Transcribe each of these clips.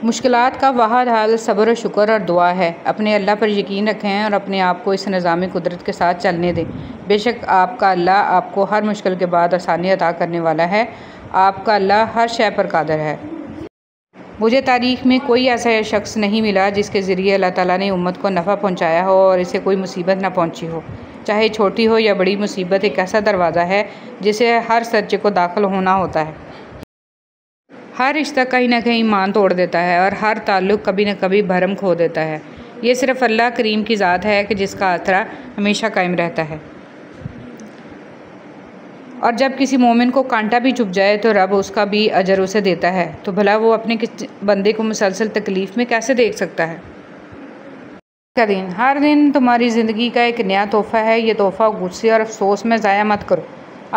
مشکلات کا واحد حل صبر و شکر اور دعا ہے۔ اپنے اللہ پر یقین رکھیں اور اپنے آپ کو اس نظام قدرت کے ساتھ چلنے دیں۔ بے شک آپ کا اللہ آپ کو ہر مشکل کے بعد آسانی عطا کرنے والا ہے۔ آپ کا اللہ ہر شے پر قادر ہے۔ مجھے تاریخ میں کوئی ایسا شخص نہیں ملا جس کے ذریعے اللہ تعالیٰ نے امت کو نفع پہنچایا ہو اور اسے کوئی مصیبت نہ پہنچی ہو۔ چاہے چھوٹی ہو یا بڑی مصیبت ایک ایسا دروازہ ہے جسے ہر سچے کو داخل ہونا ہوتا ہے۔ ہر رشتہ کہیں نہ کہیں ایمان توڑ دیتا ہے اور ہر تعلق کبھی نہ کبھی بھرم کھو دیتا ہے۔ یہ صرف اللہ کریم کی ذات ہے کہ جس کا آسرا ہمیشہ قائم رہتا ہے۔ اور جب کسی مومن کو کانٹا بھی چبھ جائے تو رب اس کا بھی اجر اسے دیتا ہے، تو بھلا وہ اپنے بندے کو مسلسل تکلیف میں کیسے دیکھ سکتا ہے؟ کا دن، ہر دن تمہاری زندگی کا ایک نیا تحفہ ہے۔ یہ تحفہ غصے اور افسوس میں ضائع مت کرو۔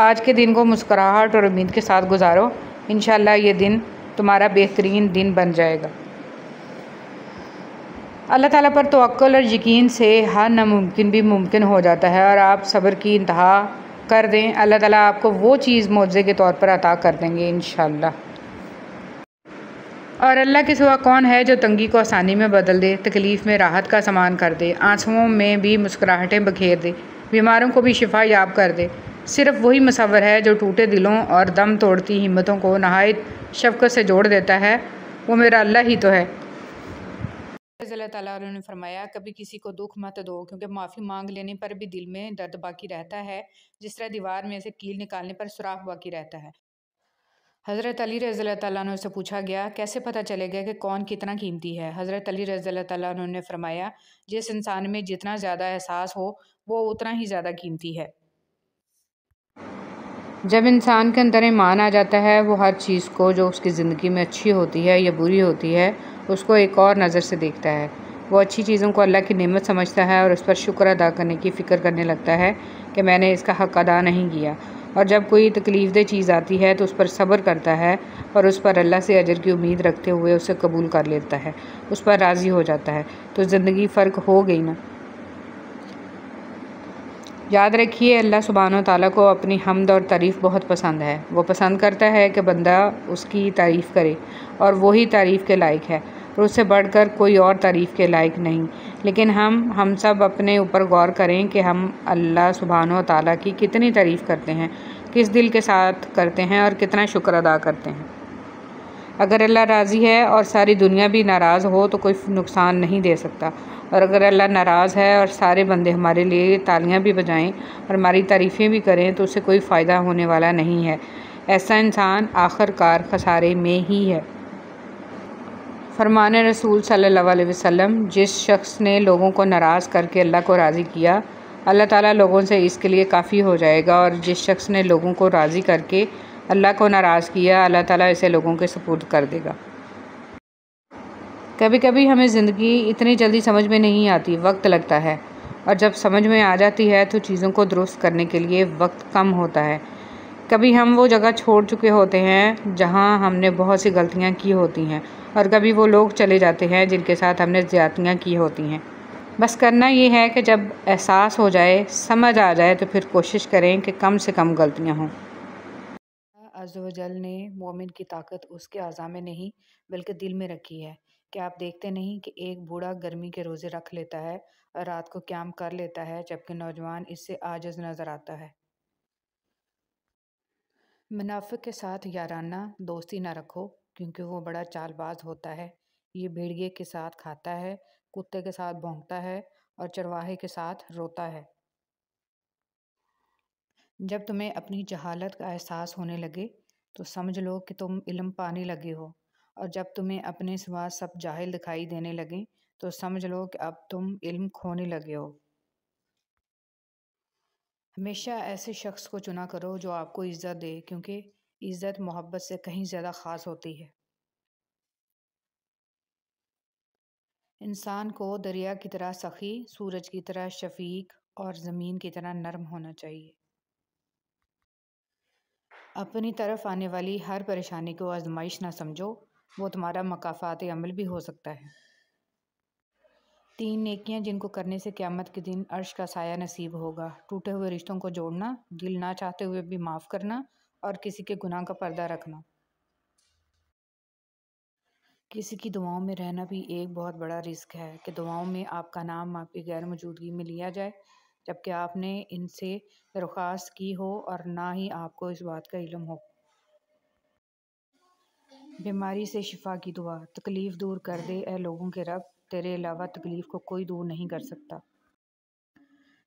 آج کے دن کو مسکراہٹ اور امید کے ساتھ گزارو۔ انشاءاللہ یہ دن تمہارا بہترین دن بن جائے گا۔ اللہ تعالیٰ پر توکل اور یقین سے ہر ناممکن بھی ممکن ہو جاتا ہے، اور آپ صبر کی انتہا کر دیں، اللہ تعالیٰ آپ کو وہ چیز معجزے کے طور پر عطا کر دیں گے انشاءاللہ۔ اور اللہ کے سوا کون ہے جو تنگی کو آسانی میں بدل دے، تکلیف میں راحت کا سامان کر دے، آنسوؤں میں بھی مسکراہٹیں بکھیر دے، بیماروں کو بھی شفا یاب کر دے۔ صرف وہی مصور ہے جو ٹوٹے دلوں اور دم توڑتی ہمتوں کو نہایت شفقت سے جوڑ دیتا ہے، وہ میرا اللہ ہی تو ہے۔ اللہ تعالیٰ نے فرمایا، کبھی کسی کو دکھ مت دو، کیونکہ معافی مانگ لینے پر بھی دل میں درد باقی رہتا ہے، جس طرح دیوار میں سے کیل نکالنے پر سوراخ باقی رہتا ہے۔ حضرت علی رضی اللہ تعالیٰ عنہ سے پوچھا گیا، کیسے پتہ چلے گا کہ کون کتنا قیمتی ہے؟ حضرت علی رضی اللہ تعالیٰ عنہ نے فرمایا، جس انسان میں جتنا زیادہ احساس ہو وہ اتنا ہی زیادہ قیمتی ہے۔ جب انسان کے اندر ایمان آ جاتا ہے، وہ ہر چیز کو جو اس کی زندگی میں اچھی ہوتی ہے یا بری ہوتی ہے اس کو ایک اور نظر سے دیکھتا ہے۔ وہ اچھی چیزوں کو اللہ کی نعمت سمجھتا ہے اور اس پر شکر ادا کرنے کی فکر کرنے لگتا ہے کہ میں نے اس کا حق ادا نہیں کیا، اور جب کوئی تکلیف دہ چیز آتی ہے تو اس پر صبر کرتا ہے اور اس پر اللہ سے اجر کی امید رکھتے ہوئے اسے قبول کر لیتا ہے، اس پر راضی ہو جاتا ہے، تو زندگی فرق ہو گئی نا۔ یاد رکھیے، اللہ سبحانہ و تعالیٰ کو اپنی حمد اور تعریف بہت پسند ہے۔ وہ پسند کرتا ہے کہ بندہ اس کی تعریف کرے، اور وہی تعریف کے لائق ہے، اور اس سے بڑھ کر کوئی اور تعریف کے لائق نہیں۔ لیکن ہم سب اپنے اوپر غور کریں کہ ہم اللہ سبحانہ و تعالیٰ کی کتنی تعریف کرتے ہیں، کس دل کے ساتھ کرتے ہیں، اور کتنا شکر ادا کرتے ہیں۔ اگر اللہ راضی ہے اور ساری دنیا بھی ناراض ہو تو کوئی نقصان نہیں دے سکتا، اور اگر اللہ ناراض ہے اور سارے بندے ہمارے لیے تالیاں بھی بجائیں اور ہماری تعریفیں بھی کریں تو اسے کوئی فائدہ ہونے والا نہیں ہے۔ ایسا انسان آخر کار خسارے میں ہی ہے۔ فرمان رسول صلی اللہ علیہ وسلم، جس شخص نے لوگوں کو ناراض کر کے اللہ کو راضی کیا، اللہ تعالیٰ لوگوں سے اس کے لیے کافی ہو جائے گا، اور جس شخص نے لوگوں کو راضی کر کے اللہ کو ناراض کیا، اللہ تعالیٰ اسے لوگوں کے سپرد کر دے گا۔ کبھی کبھی ہمیں زندگی اتنی جلدی سمجھ میں نہیں آتی، وقت لگتا ہے، اور جب سمجھ میں آ جاتی ہے تو چیزوں کو درست کرنے کے لیے وقت کم ہوتا ہے۔ کبھی ہم وہ جگہ چھوڑ چکے ہوتے ہیں جہاں ہم نے بہت سی غلطیاں کی ہوتی ہیں، اور کبھی وہ لوگ چلے جاتے ہیں جن کے ساتھ ہم نے زیادتیاں کی ہوتی ہیں۔ بس کرنا یہ ہے کہ جب احساس ہو جائے، سمجھ آ جائے، تو پھر کوشش کریں کہ کم سے کم غلطیاں ہوں۔ اللہ عز و جل نے مومن کی طاقت اس کے اعضاء میں نہیں بلکہ دل میں رکھی ہے۔ کیا آپ دیکھتے نہیں کہ ایک بوڑھا گرمی کے روزے رکھ لیتا ہے اور رات کو قیام کر لیتا ہے، جبکہ نوجوان اس سے عاجز نظر آتا ہے۔ منافق کے ساتھ یارانہ دوستی نہ رکھو، کیونکہ وہ بڑا چال باز ہوتا ہے۔ یہ بھیڑیے کے ساتھ کھاتا ہے، کتے کے ساتھ بھونکتا ہے، اور چرواہے کے ساتھ روتا ہے۔ جب تمہیں اپنی جہالت کا احساس ہونے لگے تو سمجھ لو کہ تم علم پانے لگے ہو، اور جب تمہیں اپنے سوا سب جاہل دکھائی دینے لگیں تو سمجھ لو کہ اب تم علم کھونے لگے ہو۔ ہمیشہ ایسے شخص کو چنا کرو جو آپ کو عزت دے، کیونکہ عزت محبت سے کہیں زیادہ خاص ہوتی ہے۔ انسان کو دریا کی طرح سخی، سورج کی طرح شفیق، اور زمین کی طرح نرم ہونا چاہیے۔ اپنی طرف آنے والی ہر پریشانی کو آزمائش نہ سمجھو، وہ تمہارا مکافات عمل بھی ہو سکتا ہے۔ 3 نیکیاں جن کو کرنے سے قیامت کے دن عرش کا سایہ نصیب ہوگا: ٹوٹے ہوئے رشتوں کو جوڑنا، دل نہ چاہتے ہوئے بھی معاف کرنا، اور کسی کے گناہ کا پردہ رکھنا۔ کسی کی دعاؤں میں رہنا بھی ایک بہت بڑا رزق ہے کہ دعاؤں میں آپ کا نام آپ کی غیر موجودگی میں لیا جائے، جبکہ آپ نے ان سے درخواست کی ہو اور نہ ہی آپ کو اس بات کا علم ہو۔ بیماری سے شفا کی دعا۔ تکلیف دور کر دے اے لوگوں کے رب، تیرے علاوہ تکلیف کو کوئی دور نہیں کر سکتا۔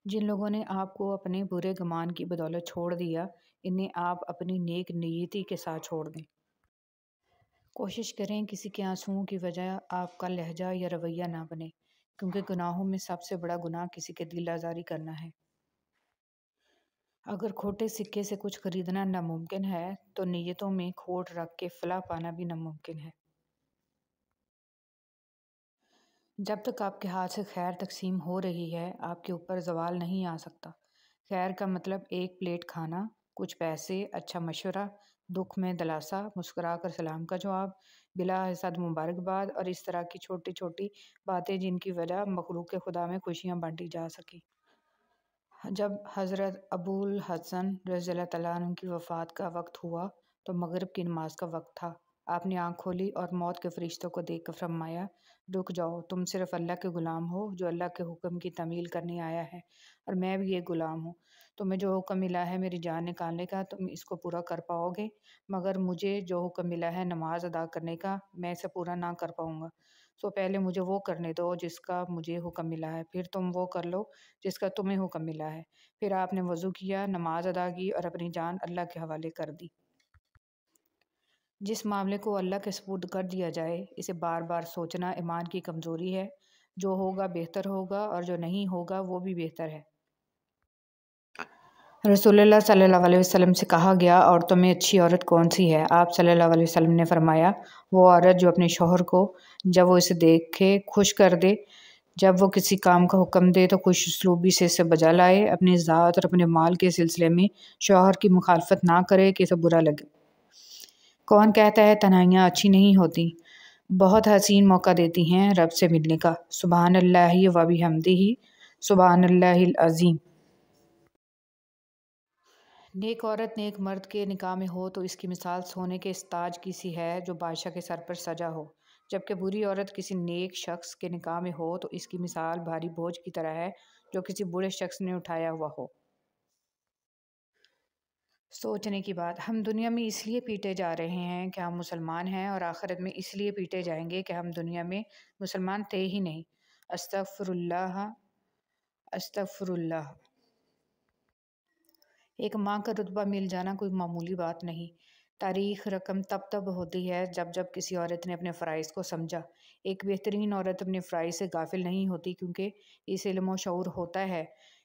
جن لوگوں نے آپ کو اپنے برے گمان کی بدولت چھوڑ دیا، انہیں آپ اپنی نیک نیتی کے ساتھ چھوڑ دیں۔ کوشش کریں کسی کے آنسوؤں کی وجہ آپ کا لہجہ یا رویہ نہ بنے، کیونکہ گناہوں میں سب سے بڑا گناہ کسی کے دل آزاری کرنا ہے۔ اگر کھوٹے سکے سے کچھ خریدنا ناممکن ہے تو نیتوں میں کھوٹ رکھ کے فلاح پانا بھی ناممکن ہے۔ جب تک آپ کے ہاتھ سے خیر تقسیم ہو رہی ہے، آپ کے اوپر زوال نہیں آ سکتا۔ خیر کا مطلب ایک پلیٹ کھانا، کچھ پیسے، اچھا مشورہ، دکھ میں دلاسا، مسکرا کر سلام کا جواب، بلا حسد مبارکباد اور اس طرح کی چھوٹی چھوٹی باتیں جن کی وجہ مخلوق خدا میں خوشیاں بانٹی جا سکیں۔ جب حضرت ابو الحسن رضی اللہ تعالیٰ عنہ کی وفات کا وقت ہوا تو مغرب کی نماز کا وقت تھا۔ آپ نے آنکھ کھولی اور موت کے فرشتوں کو دیکھ کر فرمایا، رک جاؤ، تم صرف اللہ کے غلام ہو جو اللہ کے حکم کی تعمیل کرنے آیا ہے، اور میں بھی ایک غلام ہوں۔ تمہیں جو حکم ملا ہے میری جان نکالنے کا، تم اس کو پورا کر پاؤ گے، مگر مجھے جو حکم ملا ہے نماز ادا کرنے کا، میں اسے پورا نہ کر پاؤں گا۔ سو پہلے مجھے وہ کرنے دو جس کا مجھے حکم ملا ہے، پھر تم وہ کر لو جس کا تمہیں حکم ملا ہے۔ پھر آپ نے وضو کیا، نماز ادا کی اور اپنی جان اللہ کے حوالے کر دی۔ جس معاملے کو اللہ کے سپرد کر دیا جائے، اسے بار بار سوچنا ایمان کی کمزوری ہے۔ جو ہوگا بہتر ہوگا اور جو نہیں ہوگا وہ بھی بہتر ہے۔ رسول اللہ صلی اللہ علیہ وسلم سے کہا گیا، عورتوں میں اچھی عورت کون سی ہے؟ آپ صلی اللہ علیہ وسلم نے فرمایا، وہ عورت جو اپنے شوہر کو جب وہ اسے دیکھے خوش کر دے، جب وہ کسی کام کا حکم دے تو خوش اسلوبی سے اسے بجا لائے، اپنی ذات اور اپنے مال کے سلسلے میں شوہر کی مخالفت نہ کرے کہ اسے برا لگے۔ کون کہتا ہے تنہائیاں اچھی نہیں ہوتی؟ بہت حسین موقع دیتی ہیں رب سے ملنے کا۔ سبحان اللہ و بحمدہ، سبحان اللہ العظیم۔ نیک عورت نیک مرد کے نکاح میں ہو تو اس کی مثال سونے کے اس تاج کی سی ہے جو بادشاہ کے سر پر سجا ہو، جبکہ بری عورت کسی نیک شخص کے نکاح میں ہو تو اس کی مثال بھاری بوجھ کی طرح ہے جو کسی برے شخص نے اٹھایا ہوا ہو۔ سوچنے کی بات، ہم دنیا میں اس لیے پیٹے جا رہے ہیں کہ ہم مسلمان ہیں، اور آخرت میں اس لیے پیٹے جائیں گے کہ ہم دنیا میں مسلمان تھے ہی نہیں۔ استغفر اللہ، استغفر اللہ۔ ایک ماں کا رتبہ مل جانا کوئی معمولی بات نہیں۔ تاریخ رقم تب ہوتی ہے جب کسی عورت نے اپنے فرائض کو سمجھا۔ ایک بہترین عورت اپنے فرائض سے غافل نہیں ہوتی، کیونکہ اس علم و شعور ہوتا ہے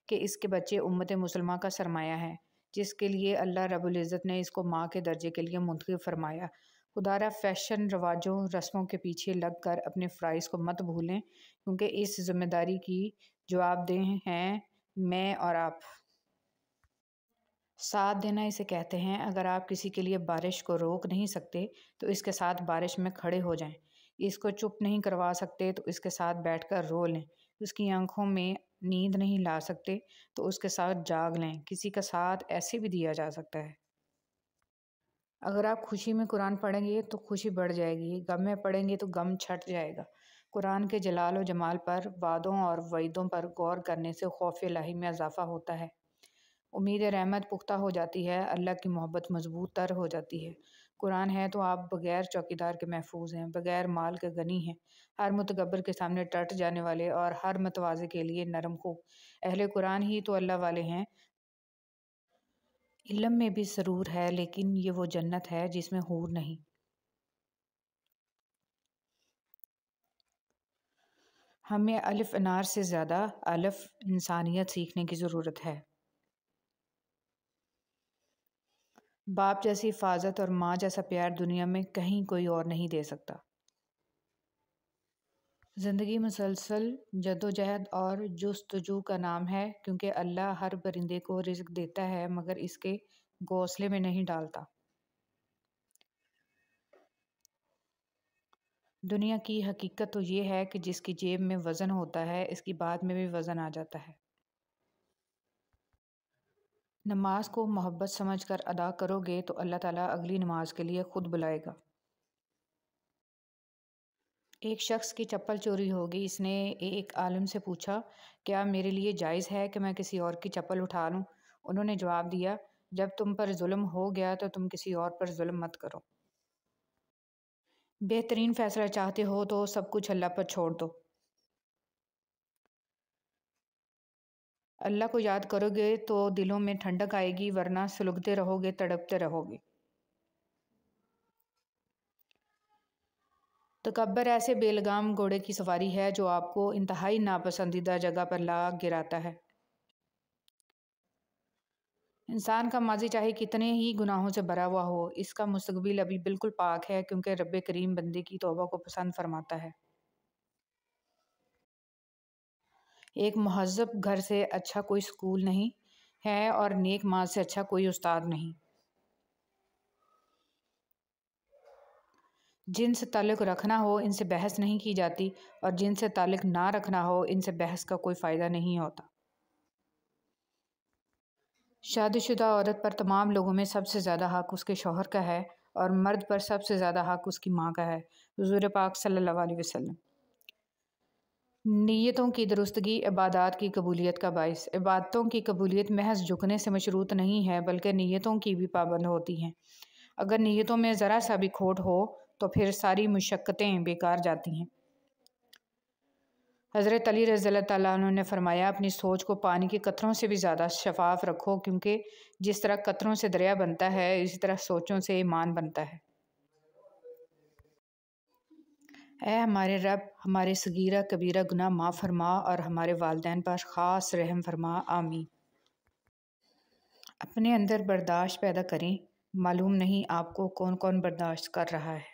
کہ اس کے بچے امت مسلمہ کا سرمایہ ہیں، جس کے لیے اللہ رب العزت نے اس کو ماں کے درجے کے لیے منتخب فرمایا۔ خدارہ فیشن رواجوں رسموں کے پیچھے لگ کر اپنے فرائض کو مت بھولیں، کیونکہ اس ذمہ داری کی جواب دہ ہیں میں اور آپ۔ ساتھ دینا اسے کہتے ہیں۔ اگر آپ کسی کے لیے بارش کو روک نہیں سکتے تو اس کے ساتھ بارش میں کھڑے ہو جائیں۔ اس کو چپ نہیں کروا سکتے تو اس کے ساتھ بیٹھ کر رو لیں۔ اس کی آنکھوں میں نیند نہیں لا سکتے تو اس کے ساتھ جاگ لیں۔ کسی کا ساتھ ایسے بھی دیا جا سکتا ہے۔ اگر آپ خوشی میں قرآن پڑھیں گے تو خوشی بڑھ جائے گی، غم میں پڑھیں گے تو غم چھٹ جائے گا۔ قرآن کے جلال و جمال پر، وعدوں اور وعیدوں پر غور کرنے سے خوف الہی میں اضافہ ہوتا ہے، امید رحمت پختہ ہو جاتی ہے، اللہ کی محبت مضبوط تر ہو جاتی ہے۔ قرآن ہے تو آپ بغیر چوکیدار کے محفوظ ہیں، بغیر مال کے غنی ہیں، ہر متکبر کے سامنے ڈٹ جانے والے اور ہر متواضع کے لیے نرم خو۔ اہل قرآن ہی تو اللہ والے ہیں۔ علم میں بھی سرور ہے، لیکن یہ وہ جنت ہے جس میں حور نہیں۔ ہمیں الف انار سے زیادہ الف انسانیت سیکھنے کی ضرورت ہے۔ باپ جیسی حفاظت اور ماں جیسا پیار دنیا میں کہیں کوئی اور نہیں دے سکتا۔ زندگی مسلسل جدوجہد اور جستجو کا نام ہے، کیونکہ اللہ ہر پرندے کو رزق دیتا ہے مگر اس کے گھونسلے میں نہیں ڈالتا۔ دنیا کی حقیقت تو یہ ہے کہ جس کی جیب میں وزن ہوتا ہے، اس کی بات میں بھی وزن آ جاتا ہے۔ نماز کو محبت سمجھ کر ادا کرو گے تو اللہ تعالیٰ اگلی نماز کے لیے خود بلائے گا۔ ایک شخص کی چپل چوری ہو گئی۔ اس نے ایک عالم سے پوچھا، کیا میرے لیے جائز ہے کہ میں کسی اور کی چپل اٹھا لوں؟ انہوں نے جواب دیا، جب تم پر ظلم ہو گیا تو تم کسی اور پر ظلم مت کرو۔ بہترین فیصلہ چاہتے ہو تو سب کچھ اللہ پر چھوڑ دو۔ اللہ کو یاد کرو گے تو دلوں میں ٹھنڈک آئے گی، ورنہ سلگتے رہو گے، تڑپتے رہو گے۔ تکبر ایسے بے لگام گھوڑے کی سواری ہے جو آپ کو انتہائی ناپسندیدہ جگہ پر لا گراتا ہے۔ انسان کا ماضی چاہے کتنے ہی گناہوں سے بھرا ہوا ہو، اس کا مستقبل ابھی بالکل پاک ہے، کیونکہ رب کریم بندے کی توبہ کو پسند فرماتا ہے۔ ایک مہذب گھر سے اچھا کوئی سکول نہیں ہے اور نیک ماں سے اچھا کوئی استاد نہیں۔ جن سے تعلق رکھنا ہو ان سے بحث نہیں کی جاتی، اور جن سے تعلق نہ رکھنا ہو ان سے بحث کا کوئی فائدہ نہیں ہوتا۔ شادی شدہ عورت پر تمام لوگوں میں سب سے زیادہ حق اس کے شوہر کا ہے، اور مرد پر سب سے زیادہ حق اس کی ماں کا ہے۔ حضور پاک صلی اللہ علیہ وسلم۔ نیتوں کی درستگی عبادات کی قبولیت کا باعث۔ عبادتوں کی قبولیت محض جھکنے سے مشروط نہیں ہے، بلکہ نیتوں کی بھی پابند ہوتی ہیں۔ اگر نیتوں میں ذرا سا بھی کھوٹ ہو تو پھر ساری مشقتیں بیکار جاتی ہیں۔ حضرت علی رضی اللہ تعالیٰ عنہ نے فرمایا، اپنی سوچ کو پانی کے قطروں سے بھی زیادہ شفاف رکھو، کیونکہ جس طرح قطروں سے دریا بنتا ہے، اسی طرح سوچوں سے ایمان بنتا ہے۔ اے ہمارے رب، ہمارے صغیرہ کبیرہ گناہ معاف فرما اور ہمارے والدین پر خاص رحم فرما، آمین۔ اپنے اندر برداشت پیدا کریں، معلوم نہیں آپ کو کون کون برداشت کر رہا ہے۔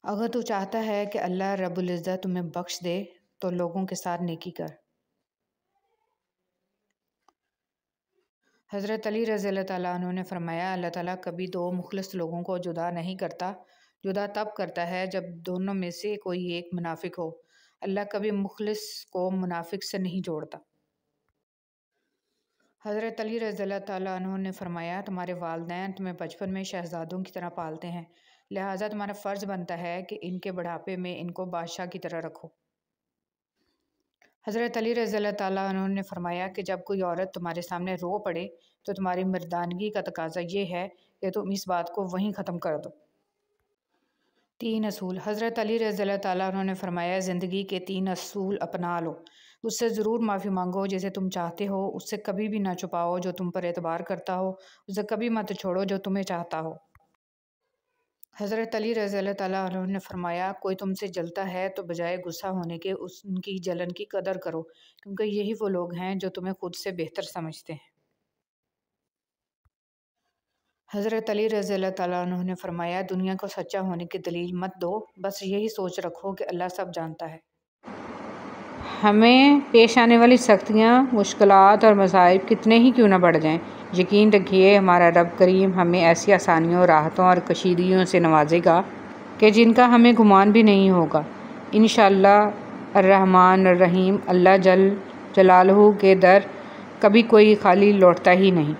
اگر تو چاہتا ہے کہ اللہ رب العزت تمہیں بخش دے تو لوگوں کے ساتھ نیکی کر۔ حضرت علی رضی اللہ تعالیٰ عنہ نے فرمایا، اللہ تعالیٰ کبھی دو مخلص لوگوں کو جدا نہیں کرتا، جدا تب کرتا ہے جب دونوں میں سے کوئی ایک منافق ہو۔ اللہ کبھی مخلص کو منافق سے نہیں جوڑتا۔ حضرت علی رضی اللہ تعالیٰ عنہ نے فرمایا، تمہارے والدین تمہیں بچپن میں شہزادوں کی طرح پالتے ہیں، لہٰذا تمہارا فرض بنتا ہے کہ ان کے بڑھاپے میں ان کو بادشاہ کی طرح رکھو۔ حضرت علی رضی اللہ تعالیٰ عنہ نے فرمایا کہ جب کوئی عورت تمہارے سامنے رو پڑے تو تمہاری مردانگی کا تقاضا یہ ہے کہ تم اس بات کو وہیں ختم کر دو۔ 3 اصول۔ حضرت علی رضی اللہ تعالیٰ عنہ نے فرمایا، زندگی کے 3 اصول اپنا لو، اس سے ضرور معافی مانگو جسے تم چاہتے ہو، اس سے کبھی بھی نہ چھپاؤ جو تم پر اعتبار کرتا ہو، اسے کبھی مت چھوڑو جو تمہیں چاہتا ہو۔ حضرت علی رضی اللہ تعالیٰ عنہ نے فرمایا، کوئی تم سے جلتا ہے تو بجائے غصہ ہونے کے ان کی جلن کی قدر کرو، کیونکہ یہی وہ لوگ ہیں جو تمہیں خود سے بہتر سمجھتے ہیں۔ حضرت علی رضی اللہ تعالیٰ عنہ نے فرمایا، دنیا کو سچا ہونے کی دلیل مت دو، بس یہی سوچ رکھو کہ اللہ سب جانتا ہے۔ ہمیں پیش آنے والی سختیاں، مشکلات اور مصائب کتنے ہی کیوں نہ بڑھ جائیں، یقین رکھیے ہمارا رب کریم ہمیں ایسی آسانیوں، راحتوں اور کشیدگیوں سے نوازے گا کہ جن کا ہمیں گمان بھی نہیں ہوگا۔ انشاءاللہ الرحمن الرحیم۔ اللہ جل جلالہ کے در کبھی کوئی خالی لوٹتا ہی نہیں۔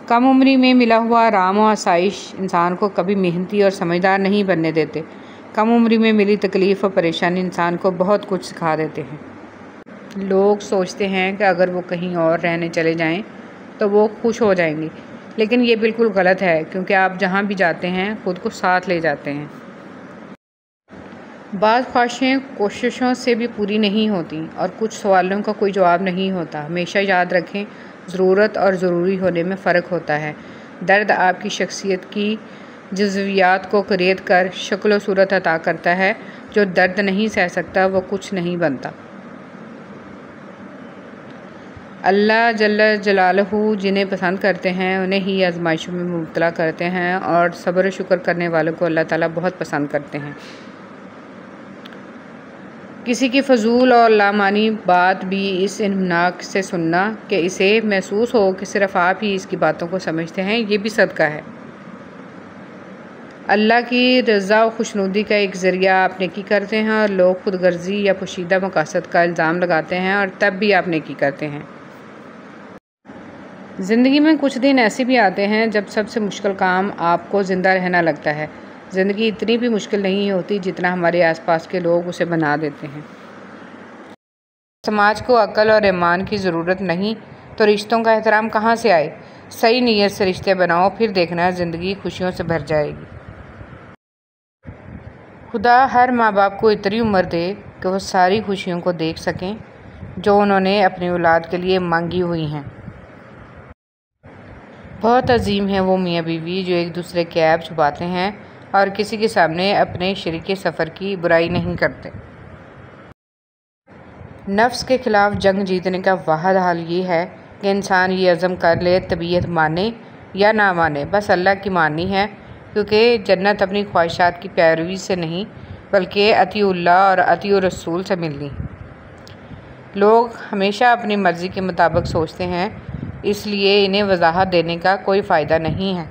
کم عمری میں ملا ہوا آرام و آسائش انسان کو کبھی محنتی اور سمجھدار نہیں بننے دیتے۔ کم عمری میں ملی تکلیف اور پریشانی انسان کو بہت کچھ سکھا دیتے ہیں۔ لوگ سوچتے ہیں کہ اگر وہ کہیں اور رہنے چلے جائیں تو وہ خوش ہو جائیں گے، لیکن یہ بالکل غلط ہے، کیونکہ آپ جہاں بھی جاتے ہیں خود کو ساتھ لے جاتے ہیں۔ بعض خواہشیں کوششوں سے بھی پوری نہیں ہوتیں اور کچھ سوالوں کا کوئی جواب نہیں ہوتا۔ ہمیشہ یاد رکھیں، ضرورت اور ضروری ہونے میں فرق ہوتا ہے۔ درد آپ کی شخصیت کی جزویات کو کریت کر شکل و صورت عطا کرتا ہے۔ جو درد نہیں سہ سکتا وہ کچھ نہیں بنتا۔ اللہ جل جلالہ جنہیں پسند کرتے ہیں انہیں ہی آزمائشوں میں مبتلا کرتے ہیں، اور صبر و شکر کرنے والوں کو اللہ تعالیٰ بہت پسند کرتے ہیں۔ کسی کی فضول اور لامعنی بات بھی اس انہماک سے سننا کہ اسے محسوس ہو کہ صرف آپ ہی اس کی باتوں کو سمجھتے ہیں، یہ بھی صدقہ ہے۔ اللہ کی رضا و خوشنودی کا ایک ذریعہ آپ نیکی کرتے ہیں، اور لوگ خود غرضی یا پوشیدہ مقاصد کا الزام لگاتے ہیں اور تب بھی آپ نیکی کرتے ہیں۔ زندگی میں کچھ دن ایسے بھی آتے ہیں جب سب سے مشکل کام آپ کو زندہ رہنا لگتا ہے۔ زندگی اتنی بھی مشکل نہیں ہوتی جتنا ہمارے آس پاس کے لوگ اسے بنا دیتے ہیں۔ سماج کو عقل اور ایمان کی ضرورت نہیں تو رشتوں کا احترام کہاں سے آئے؟ صحیح نیت سے رشتے بناؤ، پھر دیکھنا زندگی خوشیوں سے بھر جائے گی۔ خدا ہر ماں باپ کو اتنی عمر دے کہ وہ ساری خوشیوں کو دیکھ سکیں جو انہوں نے اپنی اولاد کے لیے مانگی ہوئی ہیں۔ بہت عظیم ہیں وہ میاں بیوی جو ایک دوسرے کے عیب چھپاتے ہیں اور کسی کے سامنے اپنے شریک سفر کی برائی نہیں کرتے۔ نفس کے خلاف جنگ جیتنے کا واحد حل یہ ہے کہ انسان یہ عزم کر لے طبیعت مانے یا نہ مانے، بس اللہ کی ماننی ہے، کیونکہ جنت اپنی خواہشات کی پیروی سے نہیں بلکہ اطیع اللہ اور اطیع الرسول سے ملنی۔ لوگ ہمیشہ اپنی مرضی کے مطابق سوچتے ہیں، اس لیے انہیں وضاحت دینے کا کوئی فائدہ نہیں ہے۔